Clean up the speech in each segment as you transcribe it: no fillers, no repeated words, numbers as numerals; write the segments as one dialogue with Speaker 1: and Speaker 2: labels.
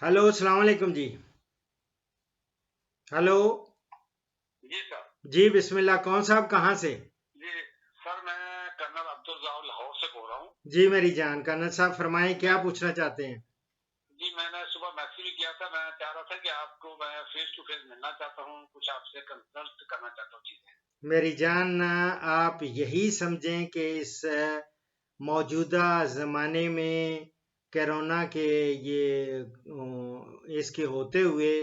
Speaker 1: Hello, अस्सलाम वालेकुम जी। Hello.
Speaker 2: जी sir.
Speaker 1: जी बिस्मिल्लाह, कौन साहब कहाँ से?
Speaker 2: जी सर, मैं कर्नल अब्दुल जवाब लाहौर से बोल रहा हूँ।
Speaker 1: जी मेरी जान, कर्नल साहब फरमाएं, क्या
Speaker 2: मैं
Speaker 1: पूछना चाहते हैं?
Speaker 2: जी मैंने सुबह मैसेज भी किया था। मैं चाह रहा था कि आपको मैं फेस टू फेस मिलना चाहता हूँ, कुछ आपसे कंसल्ट करना चाहता हूँ चीजें।
Speaker 1: मेरी जान, आप यही समझें कि इस मौजूदा ज़माने में कोरोना के ये इसके होते हुए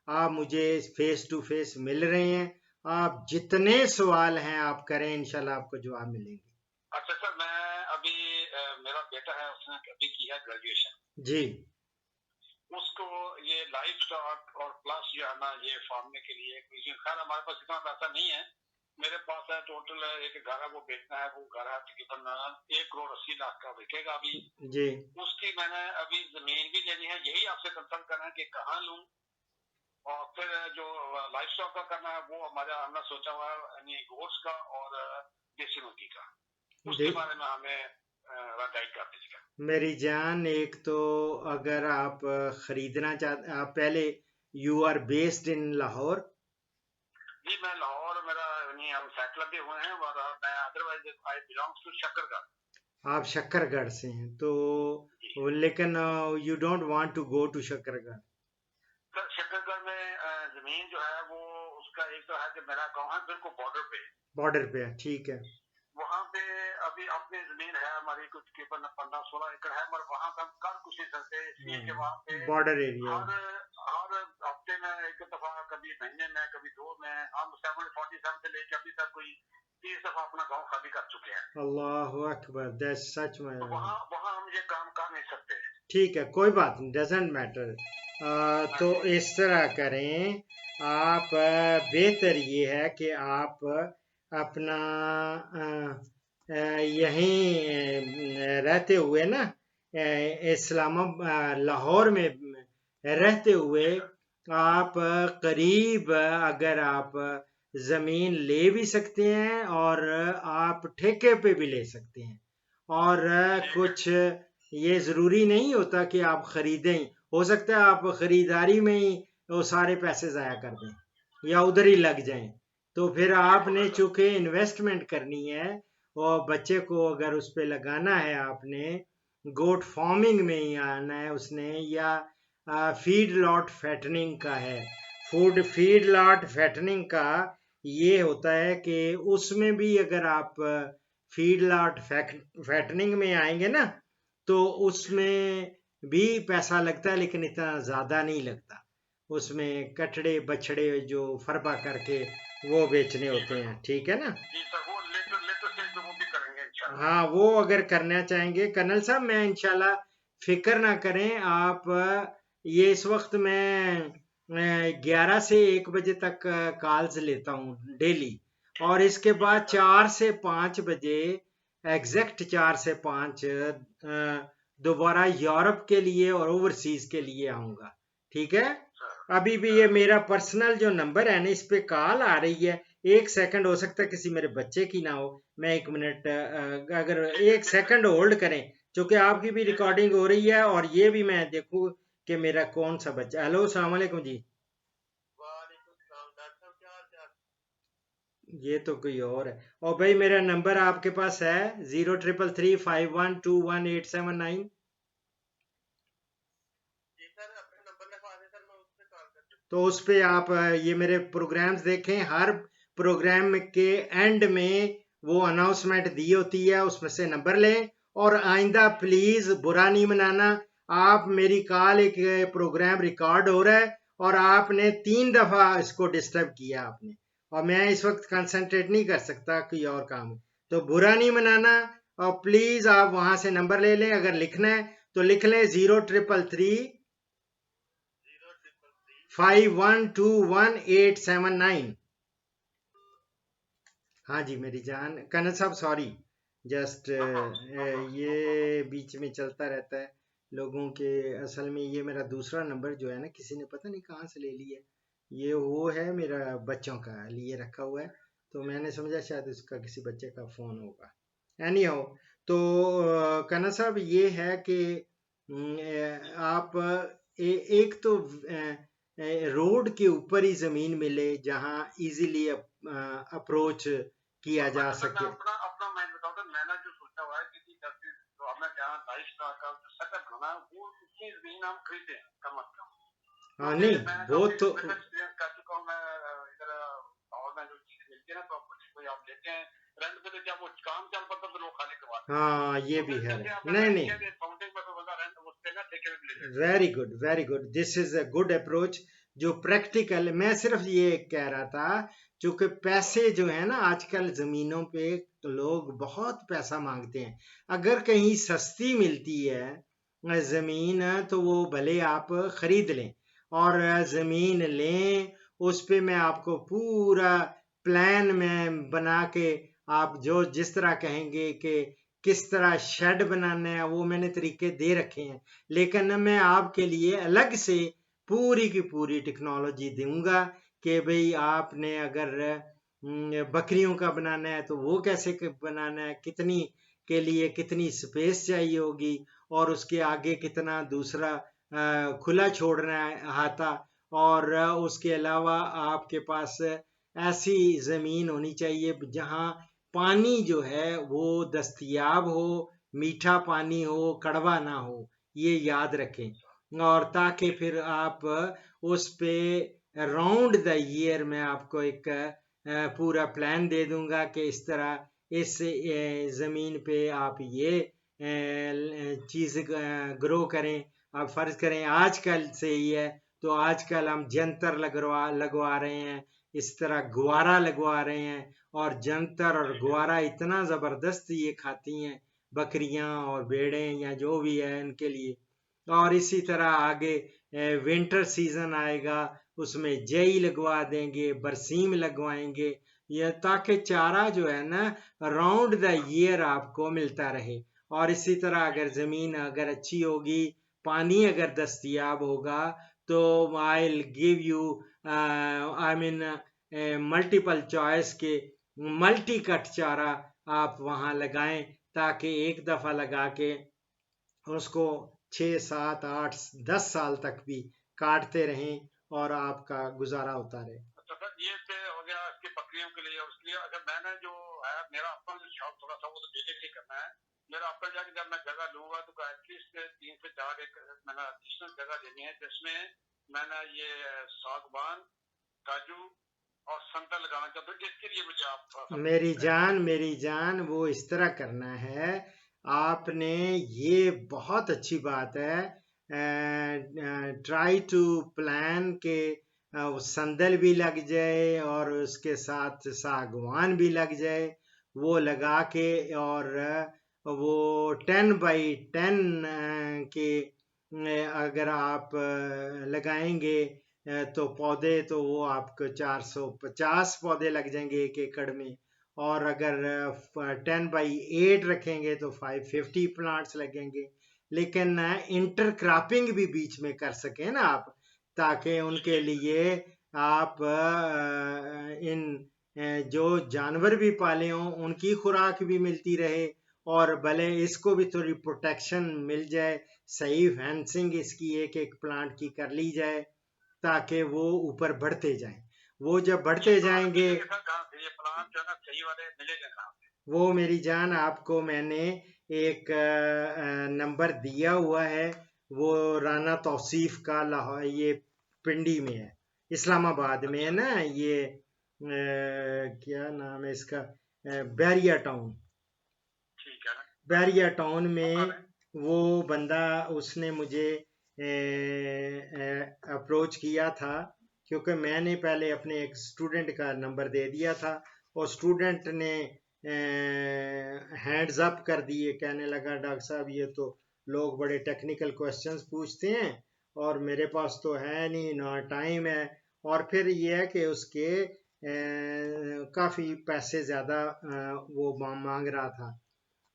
Speaker 1: आप मुझे फेस टू फेस मिल रहे हैं। आप जितने सवाल हैं आप करें, इंशाल्लाह आपको जवाब मिलेंगे।
Speaker 2: अच्छा सर, मैं अभी मेरा बेटा है, उसने अभी की है ग्रेजुएशन।
Speaker 1: जी।
Speaker 2: उसको ये लाइफ स्टॉक और प्लस जो है ना, ये फार्मने के लिए खैर हमारे पास इतना पैसा नहीं है। मेरे पास है टोटल एक घर है, वो बेचना है। वो घर है तकरीबन 1,80,00,000 का बिकेगा अभी।
Speaker 1: जी।
Speaker 2: उसकी मैंने अभी जमीन भी लेनी है, यही आपसे कंसल्ट करना है कि कहाँ लूं। और फिर जो लाइफ स्टॉक का करना है वो हमने सोचा हुआ है, यानी गोट्स का और देसी मुर्गी का।
Speaker 1: दे
Speaker 2: उसके बारे में हमें गाइड कर दीजिएगा।
Speaker 1: मेरी जान, एक तो अगर आप खरीदना चाहते, आप पहले you are based in Lahore.
Speaker 2: जी मैं लाहौर, मेरा यानी हम सेटल भी हुए हैं, और मैं otherwise I belongs to Shakargarh.
Speaker 1: आप शक्करगढ़ से हैं तो
Speaker 2: जी
Speaker 1: लेकिन you don't want to go to Shakkargarh.
Speaker 2: Sir, Shakargarh में जमीन जो है वो, उसका एक तो है कि मेरा गाँव है बिल्कुल बॉर्डर पे।
Speaker 1: बॉर्डर पे है, ठीक है।
Speaker 2: वहाँ पे अभी अपनी जमीन है हमारी, कुछ तकरीबन 15-16 एकड़ है, मगर वहाँ पे हम कर कुछ नहीं सकते, इसलिए कि वहाँ पे
Speaker 1: बॉर्डर एरिया है।
Speaker 2: हर हर हफ्ते में एक दफा, कभी महीने में, कभी दो में, हम 747 से लेकर अभी तक कोई 30 दफा अपना गांव खाली कर चुके हैं।
Speaker 1: अल्लाह अकबर, दैट्स सच में।
Speaker 2: तो वहाँ वहाँ हम ये काम कर नहीं सकते।
Speaker 1: ठीक है, कोई बात नहीं, डजेंट मैटर।
Speaker 2: हाँ
Speaker 1: तो
Speaker 2: जी।
Speaker 1: इस तरह करें आप, बेहतर ये है कि आप अपना यहीं रहते हुए ना, लाहौर में रहते हुए
Speaker 2: जी सर।
Speaker 1: आप करीब, अगर आप जमीन ले भी सकते हैं और आप ठेके पे भी ले सकते हैं। और
Speaker 2: ठीक है।
Speaker 1: कुछ ये ज़रूरी नहीं होता कि आप खरीदें ही। हो सकता है आप खरीदारी में ही वो सारे पैसे ज़ाया कर दें या उधर ही लग जाएं। तो फिर
Speaker 2: ठीक हो गया
Speaker 1: आपने
Speaker 2: सर।
Speaker 1: चूंकि इन्वेस्टमेंट करनी है और बच्चे को अगर उस पे लगाना है, आपने गोट फार्मिंग में ही आना है उसने, या फीड लॉट फैटनिंग का है। फूड फीड लॉट फैटनिंग का ये होता है कि उसमें भी अगर आप फीड लॉट फैटनिंग में आएंगे ना, तो उसमें भी पैसा लगता है, लेकिन इतना ज़्यादा नहीं लगता। उसमें कटड़े बछड़े जो फरबा करके वो बेचने
Speaker 2: जी
Speaker 1: होते हैं,
Speaker 2: बिल्कुल।
Speaker 1: ठीक है ना।
Speaker 2: जी सर, वो लेटर लेटर स्टेज पे वो भी करेंगे इंशाल्लाह।
Speaker 1: हाँ, वो अगर करना चाहेंगे कर्नल साहब, मैं इंशाल्लाह, फिक्र ना करें आप। ये इस वक्त मैं 11 से 1 बजे तक कॉल्स लेता हूँ डेली। और इसके
Speaker 2: ठीक है
Speaker 1: बाद
Speaker 2: सर।
Speaker 1: 4 से 5 बजे, एग्जैक्ट 4 से 5, दोबारा यूरोप के लिए और ओवरसीज के लिए आऊँगा। ठीक है।
Speaker 2: सर
Speaker 1: अभी भी ये
Speaker 2: सर
Speaker 1: मेरा पर्सनल जो नंबर है ना, इस पे कॉल आ रही है। 1 सेकंड, हो सकता है किसी मेरे बच्चे की ना हो। मैं 1 मिनट, अगर
Speaker 2: ठीक है।
Speaker 1: एक
Speaker 2: ठीक है।
Speaker 1: सेकंड होल्ड करें, क्योंकि आपकी भी
Speaker 2: ठीक है।
Speaker 1: रिकॉर्डिंग हो रही है और ये भी मैं देखूं कि मेरा कौन सा बच्चा। हेलो, अस्सलाम वालेकुम जी।
Speaker 2: वालेकुम सलाम डॉक्टर साहब, क्या हाल चाल?
Speaker 1: ये तो कोई और है। और भाई, मेरा नंबर आपके पास है 0333512189।
Speaker 2: जी सर, अपने नंबर लिखवा दें सर, मैं उस पर कॉल कर दूँ।
Speaker 1: तो उस पे आप ये मेरे प्रोग्राम्स देखें। हर प्रोग्राम के एंड में वो अनाउंसमेंट दी होती है, उसमें से नंबर लें। और आइंदा प्लीज बुरा नहीं मनाना। आप मेरी कॉल, एक प्रोग्राम रिकॉर्ड हो रहा है और आपने 3 दफा इसको डिस्टर्ब किया आपने, और मैं इस वक्त कंसंट्रेट नहीं कर सकता, कोई और काम है। तो बुरा नहीं मनाना। और प्लीज आप वहां से नंबर ले लें, अगर लिखना है तो लिख लें 0333
Speaker 2: 033
Speaker 1: 5121 879। हाँ जी मेरी जान, कनक साहब sorry, just
Speaker 2: no problem, no problem, no problem.
Speaker 1: ये बीच में चलता रहता है लोगों के। असल में ये मेरा दूसरा नंबर जो है ना, किसी ने पता नहीं कहाँ से ले लिया। ये वो है मेरा, बच्चों का लिए रखा हुआ है। तो मैंने समझा शायद उसका किसी बच्चे का फ़ोन होगा। एनी हो। तो कनक साहब ये है कि आप एक तो रोड के ऊपर ही जमीन मिले जहां इजीली अप्रोच किया जा
Speaker 2: मैं
Speaker 1: सके।
Speaker 2: अपना अपना मैं बताऊँ, मैंने जो सोचा हुआ है कि जैसे तो हमें जहाँ 2.5 का जो सेटअप बनाना है वो उतनी जमीन हम खरीदे कम अज कम,
Speaker 1: हाँ
Speaker 2: क्योंकि
Speaker 1: नहीं,
Speaker 2: मैं
Speaker 1: वो
Speaker 2: काफी
Speaker 1: तो
Speaker 2: एक्सपीरियंस कर चुका हूँ। मैं इधर और में जो चीज मिलती है ना प्रॉपर्टी कोई आप लेते हैं रेंट पे, तो जब वो काम चल पड़ता तो लोग खाली करवाते हैं।
Speaker 1: हाँ ये
Speaker 2: तो
Speaker 1: भी
Speaker 2: फिर
Speaker 1: है।
Speaker 2: जैसे आपने
Speaker 1: नहीं
Speaker 2: रेंट
Speaker 1: नहीं,
Speaker 2: किया फाउंटेन में, तो बंदा रेंट उससे ना ठेके में ले लेता
Speaker 1: very good very good, this is a good approach जो प्रैक्टिकल। मैं सिर्फ ये कह रहा था क्योंकि पैसे जो है ना आजकल जमीनों पे लोग बहुत पैसा मांगते हैं। अगर कहीं सस्ती मिलती है जमीन तो वो भले आप खरीद लें और जमीन लें, उस पे मैं आपको पूरा प्लान में बना के आप जो जिस तरह कहेंगे कि किस तरह शेड बनाना है वो मैंने तरीके दे रखे हैं। लेकिन मैं आपके लिए अलग से पूरी की पूरी टेक्नोलॉजी दूंगा कि भाई आपने अगर बकरियों का बनाना है तो वो कैसे बनाना है, कितनी के लिए कितनी स्पेस चाहिए होगी और उसके आगे कितना दूसरा खुला छोड़ना है हाथा। और उसके अलावा आपके पास ऐसी जमीन होनी चाहिए जहां पानी जो है वो दस्तयाब हो, मीठा पानी हो, कड़वा ना हो, ये याद रखें। और ताकि फिर आप उस पे राउंड द ईयर मैं आपको एक पूरा प्लान दे दूंगा कि इस तरह इस जमीन पे आप ये चीज ग्रो करें। आप फर्ज करें आजकल से ही है तो आजकल हम जंतर लगवा रहे हैं, इस तरह गुआरा लगवा रहे हैं। और जंतर और गुआरा इतना जबरदस्त ये खाती हैं बकरियां और भेड़ें या जो भी है इनके लिए। और इसी तरह आगे विंटर सीजन आएगा, उसमें जई लगवा देंगे, बरसीम लगवाएंगे, ये ताकि चारा जो है ना राउंड द ईयर आपको मिलता रहे। और इसी तरह अगर जमीन अगर अच्छी होगी, पानी अगर दस्तयाब होगा, तो I give you I mean multiple choice के मल्टी कट चारा आप वहां लगाएं, ताकि एक दफा लगा के उसको 6 7 8 10 साल तक भी काटते रहें और आपका गुजारा होता रहे।
Speaker 2: अच्छा सर, ये से हो गया इसकी बकरियों के लिए। उसके लिए अगर मैंने जो है मेरा अपना जो शौक थोड़ा सा वो तो बेसिकली करना है। मेरा अपना जाके जब मैं जगह लूंगा तो एटलीस्ट 3 से 4 एकड़ मैंने एडिशनल जगह लेनी है, जिसमें मैंने ये सागवान, काजू और संतर लगाना चाहता हूँ। इसके लिए मुझे आप थोड़ा सा
Speaker 1: मेरी जान वो इस तरह करना है। आपने ये बहुत अच्छी बात है, ट्राई टू प्लान के संदल भी लग जाए और उसके साथ सागवान भी लग जाए। वो लगा के और वो 10 बाई 10 के अगर आप लगाएंगे तो पौधे तो वो आपको 450 पौधे लग जाएंगे 1 एकड़ में। और अगर 10 बाई 8 रखेंगे तो 550 प्लांट्स लगेंगे। लेकिन इंटर क्रॉपिंग भी बीच में कर सकें ना आप, ताकि उनके लिए आप इन जो जानवर भी पाले हों उनकी खुराक भी मिलती रहे और भले इसको भी थोड़ी प्रोटेक्शन मिल जाए। सही फेंसिंग इसकी एक एक प्लांट की कर ली जाए ताकि वो ऊपर बढ़ते जाएं। वो जब बढ़ते जाएंगे,
Speaker 2: ये प्लांट जो है ना सही वाले मिलेगा कहाँ?
Speaker 1: वो मेरी जान आपको मैंने एक नंबर दिया हुआ है। वो राना तौसीफ का लाहौर ये पिंडी में है, इस्लामाबाद में है ना ये क्या नाम है इसका, बैरिया टाउन।
Speaker 2: ठीक है ना,
Speaker 1: बैरिया टाउन में
Speaker 2: करें।
Speaker 1: वो बंदा उसने मुझे अप्रोच किया था क्योंकि मैंने पहले अपने एक स्टूडेंट का नंबर दे दिया था और स्टूडेंट ने हैंड्स अप कर दिए, कहने लगा डॉक्टर साहब ये तो लोग बड़े टेक्निकल क्वेश्चंस पूछते हैं और मेरे पास तो है नहीं ना टाइम है। और फिर ये है कि उसके काफ़ी पैसे ज़्यादा वो मांग रहा था।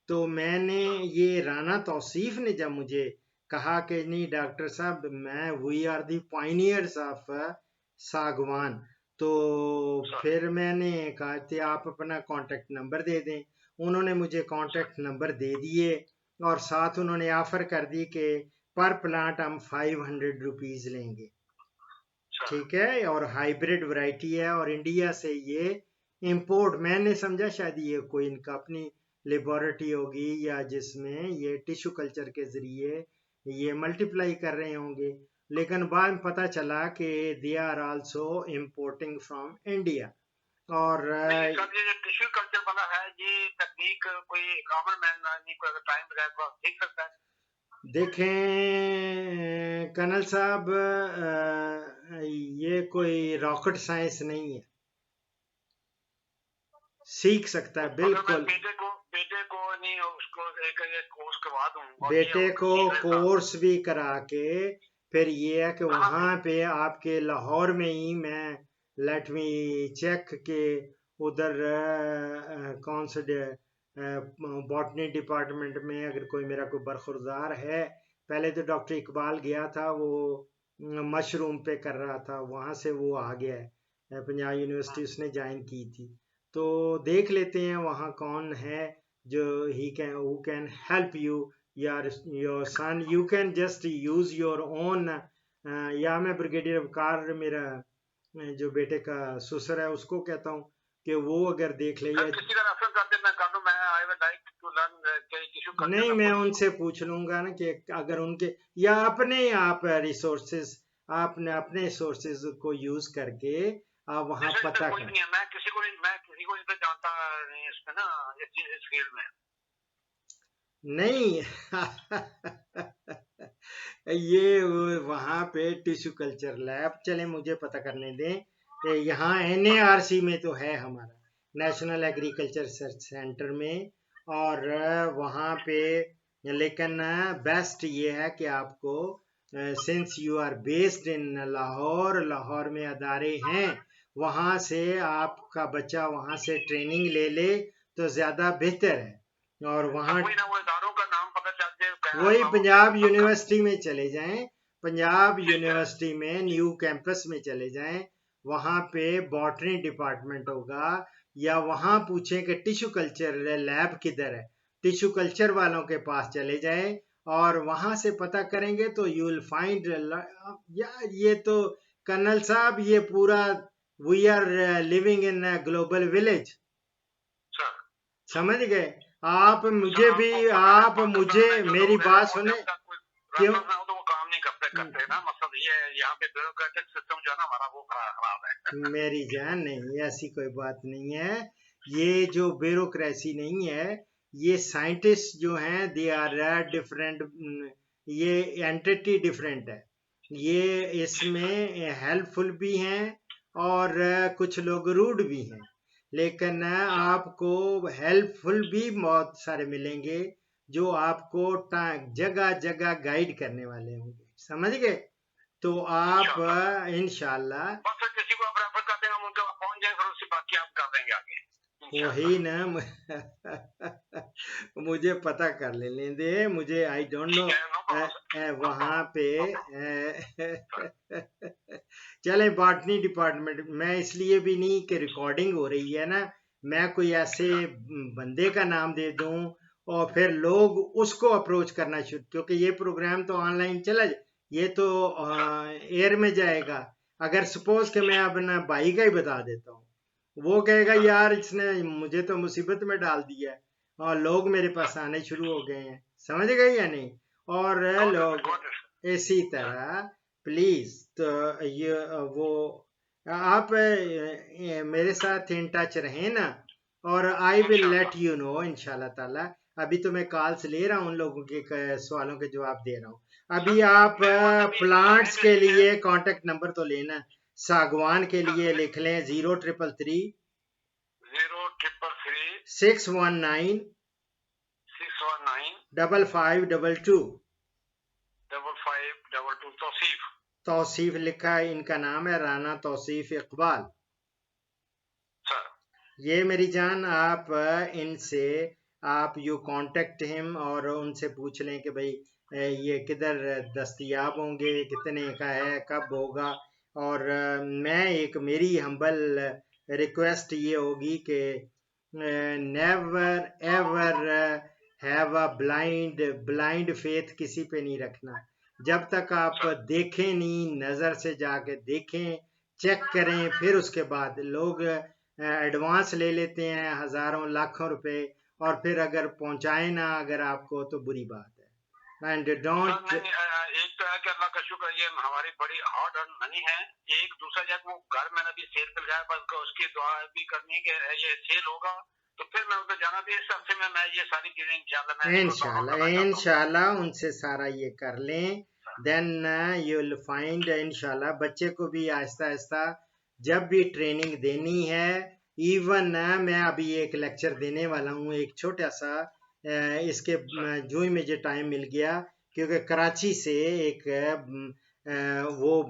Speaker 1: तो मैंने ये राना तौसीफ ने जब मुझे कहा कि नहीं डॉक्टर साहब मैं we are the pioneers of सागवान, तो फिर मैंने कहा कि आप अपना कांटेक्ट नंबर दे दें। उन्होंने मुझे कांटेक्ट नंबर दे दिए और साथ उन्होंने ऑफर कर दी कि पर प्लांट हम 500 रुपीज लेंगे,
Speaker 2: अच्छा
Speaker 1: ठीक है। और हाइब्रिड वैरायटी है और इंडिया से ये इंपोर्ट, मैंने समझा शायद ये कोई इनका अपनी लेबोरेटरी होगी या जिसमें ये टिश्यू कल्चर के जरिए ये मल्टीप्लाई कर रहे होंगे, लेकिन बाद में पता चला कि they are also importing from India. और
Speaker 2: नहीं सर, ये जो टिश्यू कल्चर वाला है, ये तकनीक कोई कॉमन मैन नहीं, कोई अगर टाइम लगाए तो सीख सकता है?
Speaker 1: देखें कर्नल साहब, ये कोई रॉकेट साइंस नहीं है, सीख सकता है
Speaker 2: अगर मैं
Speaker 1: बिल्कुल।
Speaker 2: बेटे को नहीं उसको एक कोर्स करवा दूं और ये
Speaker 1: बेटे को
Speaker 2: सीख लेता।
Speaker 1: कोर्स भी करा के फिर ये है कि
Speaker 2: हाँ
Speaker 1: वहां पे आपके लाहौर में ही मैं लेट मी चेक के उधर कौन से बॉटनी डिपार्टमेंट में अगर कोई मेरा कोई बरखुरदार है। पहले तो डॉक्टर इकबाल गया था, वो मशरूम पे कर रहा था, वहां से वो आ गया है, पंजाब यूनिवर्सिटी उसने ज्वाइन की थी। तो देख लेते हैं वहाँ कौन है जो he can who can help you, your son, you can just use your own. या मैं ब्रिगेडियर वकार मेरा जो बेटे का ससुर है उसको कहता हूँ कि वो अगर देख ले, या
Speaker 2: किसी का रेफरेंस करते मैं कर दूं, मैं I would like to learn tissue culture
Speaker 1: नहीं
Speaker 2: का
Speaker 1: मैं
Speaker 2: कुछ।
Speaker 1: उनसे पूछ लूंगा ना कि अगर उनके या अपने आप रिसोर्सेज, आपने अपने सोर्सेज को यूज करके आप वहाँ
Speaker 2: इधर
Speaker 1: पता
Speaker 2: कोई
Speaker 1: कर।
Speaker 2: नहीं है, मैं किसी को इधर जानता नहीं इसमें ना, इस फील्ड में।
Speaker 1: नहीं ये वहां पे टिश्यू कल्चर लैब, चले मुझे पता करने दें कि यहाँ NARC में तो है हमारा, नेशनल एग्रीकल्चर रिसर्च सेंटर में। और वहाँ पे लेकिन बेस्ट ये है कि आपको since you are based in Lahore, Lahore में अदारे हैं, वहाँ से आपका बच्चा वहाँ से ट्रेनिंग ले ले तो ज्यादा बेहतर है। और वहाँ
Speaker 2: कोई ना वो इदारों का नाम पता चल जाए,
Speaker 1: वही
Speaker 2: हम उनसे
Speaker 1: पंजाब
Speaker 2: कंसल्ट कर लेंगे।
Speaker 1: यूनिवर्सिटी में चले जाएं, पंजाब
Speaker 2: ठीक है।
Speaker 1: यूनिवर्सिटी में न्यू कैंपस में चले जाएं, वहां पे बॉटनी डिपार्टमेंट होगा। या वहां पूछें कि टिश्यू कल्चर लैब किधर है, टिश्यू कल्चर वालों के पास चले जाएं और वहां से पता करेंगे तो यू विल फाइंड। यार ये तो कर्नल साहब ये पूरा we are living in global village,
Speaker 2: sir
Speaker 1: समझ गए आप।
Speaker 2: सर
Speaker 1: मुझे भी
Speaker 2: आपको पता है,
Speaker 1: आप मुझे
Speaker 2: पाकिस्तान में जो
Speaker 1: मेरी
Speaker 2: लोग हैं
Speaker 1: बात
Speaker 2: और
Speaker 1: सुने,
Speaker 2: जब तक कोई
Speaker 1: क्यों
Speaker 2: रेफरेंस ना हो तो वो काम नहीं करते ना, मतलब ये है यहाँ पे ब्यूरोक्रेटिक सिस्टम जो है ना हमारा, वो खराब है।
Speaker 1: मेरी जान नहीं, ऐसी कोई बात नहीं है। ये जो ब्यूरोक्रेसी नहीं है, ये साइंटिस्ट जो हैं दे आर डिफरेंट, ये एंटिटी डिफरेंट है। ये इसमें हेल्पफुल भी हैं और कुछ लोग रूड भी हैं, लेकिन आपको हेल्पफुल भी बहुत सारे मिलेंगे जो आपको जगह जगह गाइड करने वाले होंगे, समझ गए। तो आप
Speaker 2: इंशाल्लाह
Speaker 1: इंशाल्लाह
Speaker 2: बस फिर किसी को आप रेफर करते हैं, हम उनके पास पहुंच जाए, फिर उससे बाकी आप कर देंगे आगे
Speaker 1: वही
Speaker 2: इंशाल्लाह।
Speaker 1: ना मुझे पता कर लेने दे, मुझे आई डोंट नो
Speaker 2: ठीक है, नो प्रॉब्लम सर, नो
Speaker 1: वहां
Speaker 2: प्रॉब्लम,
Speaker 1: पे
Speaker 2: नो प्रॉब्लम।
Speaker 1: चले बॉटनी डिपार्टमेंट में इसलिए भी नहीं कि रिकॉर्डिंग हो रही है ना, मैं कोई ऐसे बंदे का नाम दे दूं और फिर लोग उसको अप्रोच करना शुरू, क्योंकि ये प्रोग्राम तो ऑनलाइन चला ये तो एयर में जाएगा। अगर सपोज कि मैं अपना भाई का ही बता देता हूँ, वो कहेगा यार इसने मुझे तो मुसीबत में डाल दिया है, और लोग मेरे पास आने शुरू हो गए हैं, समझ गए या नहीं। और लोग
Speaker 2: गॉट इट
Speaker 1: इसी तरह प्लीज, तो ये वो आप मेरे साथ इन टच रहें ना, और आई विल लेट
Speaker 2: इंशाल्लाह।
Speaker 1: यू नो इंशाल्लाह ताला। अभी तो मैं कॉल्स ले रहा हूँ उन लोगों के सवालों के जवाब दे रहा हूँ। अभी
Speaker 2: सर
Speaker 1: आप
Speaker 2: मेरे पास अभी टाइम
Speaker 1: प्लांट्स के
Speaker 2: नहीं है।
Speaker 1: लिए कांटेक्ट नंबर तो लेना, सागवान के
Speaker 2: सर
Speaker 1: लिए लिख लें 0333
Speaker 2: 0333
Speaker 1: 619
Speaker 2: 619
Speaker 1: 5522।
Speaker 2: 5522 तौसीफ।
Speaker 1: तौसीफ लिखा है, इनका नाम है राना तौसीफ इकबाल।
Speaker 2: सर
Speaker 1: ये मेरी जान आप इनसे आप यू कांटेक्ट हिम और उनसे पूछ लें कि भाई ये किधर दस्तयाब होंगे, कितने का है, कब होगा। और मैं एक मेरी हम्बल रिक्वेस्ट ये होगी कि never ever have a blind faith किसी पे नहीं रखना। जब तक आप देखें नहीं, नज़र से जाके देखें, चेक करें, फिर उसके बाद लोग एडवांस ले लेते हैं हज़ारों लाखों रुपए, और फिर अगर पहुंचाए ना अगर आपको तो बुरी बात है। And don't.
Speaker 2: एक तो है कि अल्लाह का शुक्र, ये हमारी बड़ी हार्ड अर्न मनी है। एक दूसरा जब वो घर में अभी सेल कर जाए, बस उसकी दुआ भी करनी है कि ये सेल होगा तो फिर मैं उधर जाना भी, इस हफ्ते में मैं ये सारी चीजें
Speaker 1: इंशाल्लाह उनसे सारा ये कर लें, देन यू विल फाइंड इंशाल्लाह। बच्चे को भी आहिस्ता आहिस्ता जब भी ट्रेनिंग देनी है, इवन मैं अभी एक लेक्चर देने वाला हूँ, एक छोटा सा, इसके जो ही मुझे टाइम मिल गया, क्योंकि कराची से एक वो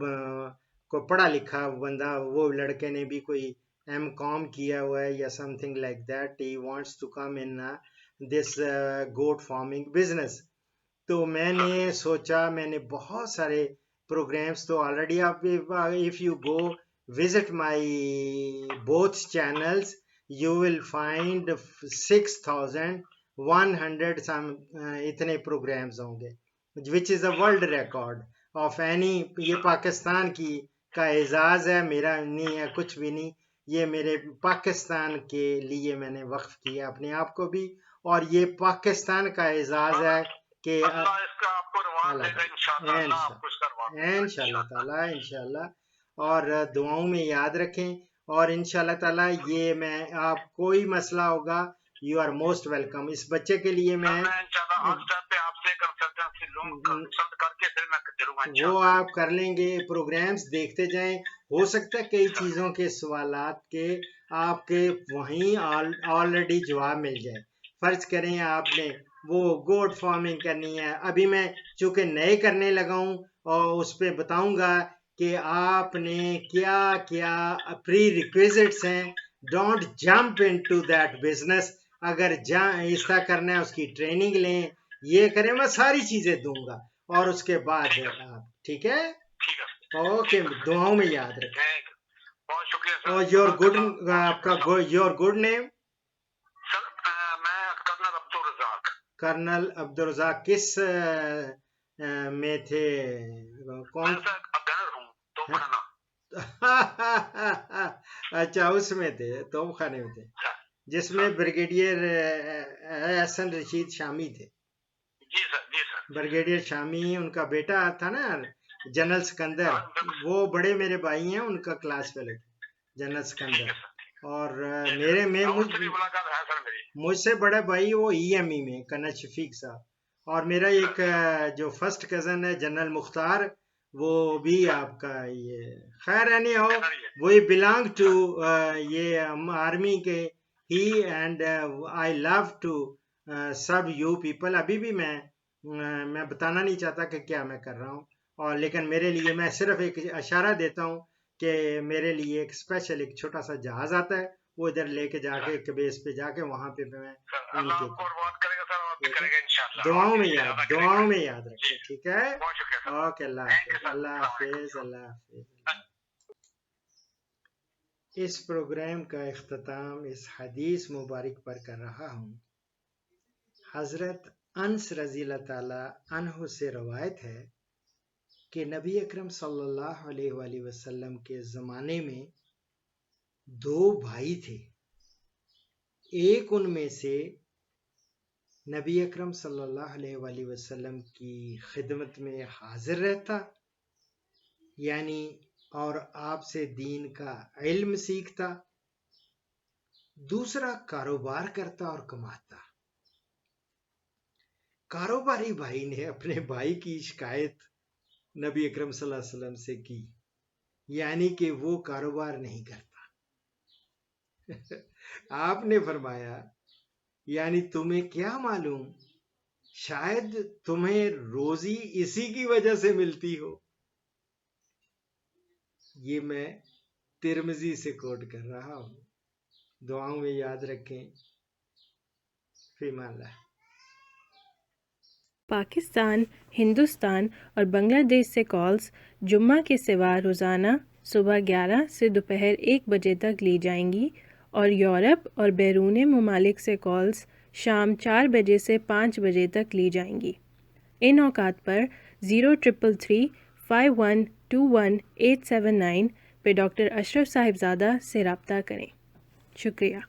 Speaker 1: को पढ़ा लिखा बंदा, वो लड़के ने भी कोई M.Com किया हुआ है या something like that, he wants to come in this goat farming business. तो मैंने सोचा, मैंने बहुत सारे प्रोग्राम्स तो ऑलरेडी, आप if you go visit my both channels you will find 6100 सम इतने प्रोग्राम्स होंगे, which is a world record of any. ये पाकिस्तान की का एजाज़ है, मेरा नहीं है कुछ भी नहीं, ये मेरे पाकिस्तान के लिए मैंने वक्फ किया अपने आप को भी, और ये पाकिस्तान का एजाज़ है कि इंशाल्लाह ताला, इंशाल्लाह, और दुआओं में याद रखें, और इंशाल्लाह ताला ये मैं, आप कोई मसला होगा यू आर मोस्ट वेलकम। इस बच्चे के लिए मैं वो आप कर लेंगे, प्रोग्राम्स देखते जाएं, हो सकता है कई चीज़ों के सवालात के आपके वहीं ऑलरेडी जवाब मिल जाए। फर्ज करें आपने वो गोट फार्मिंग करनी है, अभी मैं चूंकि नए करने लगा हूँ और उस पर बताऊंगा कि आपने क्या क्या प्री रिक्विजिट्स हैं। Don't jump into that business, अगर ऐसा करना है उसकी ट्रेनिंग लें, ये करें, मैं सारी चीज़ें दूंगा, और उसके बाद आप ठीक है, ओके, दुआओं में याद रखें।
Speaker 2: बहुत शुक्रिया
Speaker 1: और योर गुड, आपका योर गुड नेम?
Speaker 2: सर मैं कर्नल अब्दुल रज़ाक।
Speaker 1: कर्नल अब्दुल रज़ाक किस में थे, कौन?
Speaker 2: गनर हूँ, तोपखाना।
Speaker 1: अच्छा, उसमें थे, तोपखाने में थे, जिसमें ब्रिगेडियर एहसन रशीद शामी थे।
Speaker 2: जी सर, जी सर।
Speaker 1: ब्रिगेडियर शामी, उनका बेटा था ना जनरल सिकंदर, वो बड़े मेरे भाई हैं, उनका क्लास फेलो जनरल सिकंदर। और मेरे में मुझसे बड़ा भाई वो EME में कर्नल शफीक साहब, और मेरा एक जो फर्स्ट कज़न है जनरल मुख्तार, वो भी आपका ये, खैर एनी हो, वो बिलोंग टू ये आर्मी के ही, एंड आई लव टू सब यू पीपल। अभी भी मैं बताना नहीं चाहता कि क्या मैं कर रहा हूँ, और लेकिन मेरे लिए मैं सिर्फ एक इशारा देता हूँ कि मेरे लिए एक स्पेशल एक छोटा सा जहाज आता है, वो इधर लेके जाके एक बेस पे जाके वहां पे मैं उनके दुआओं में याद रखें, ठीक है, ओके, अल्लाह हाफिज, अल्लाह हाफिज, अल्लाह हाफिज। इस प्रोग्राम का इख्तिताम इस हदीस मुबारक पर कर रहा हूँ। हजरत अनस रज़ी अल्लाह ताला अन्हु से रवायत है कि नबी अकरम सल्लल्लाहु अलैहि वसल्लम के ज़माने में दो भाई थे। एक उनमें से नबी अकरम सल्लल्लाहु अलैहि वसल्लम की खिदमत में हाजिर रहता, यानी और आपसे दीन का इल्म सीखता। दूसरा कारोबार करता और कमाता। कारोबारी भाई ने अपने भाई की शिकायत नबी अकरम सल्लल्लाहु अलैहि वसल्लम से की, यानी कि वो कारोबार नहीं करता। आपने फरमाया, यानी तुम्हें क्या मालूम, शायद तुम्हें रोजी इसी की वजह से मिलती हो। ये मैं तिरमिजी से कोट कर रहा हूं, दुआओं में याद रखें। फीमाल्लाह।
Speaker 3: पाकिस्तान, हिंदुस्तान और बांग्लादेश से कॉल्स जुम्मा के सिवा रोज़ाना सुबह 11 से दोपहर 1 बजे तक ली जाएंगी, और यूरोप और बैरून ममालिक से कॉल्स शाम 4 बजे से 5 बजे तक ली जाएंगी। इन औकात पर 03335121 879 पे डॉक्टर अशरफ साहिबजादा से रब्ता करें। शुक्रिया।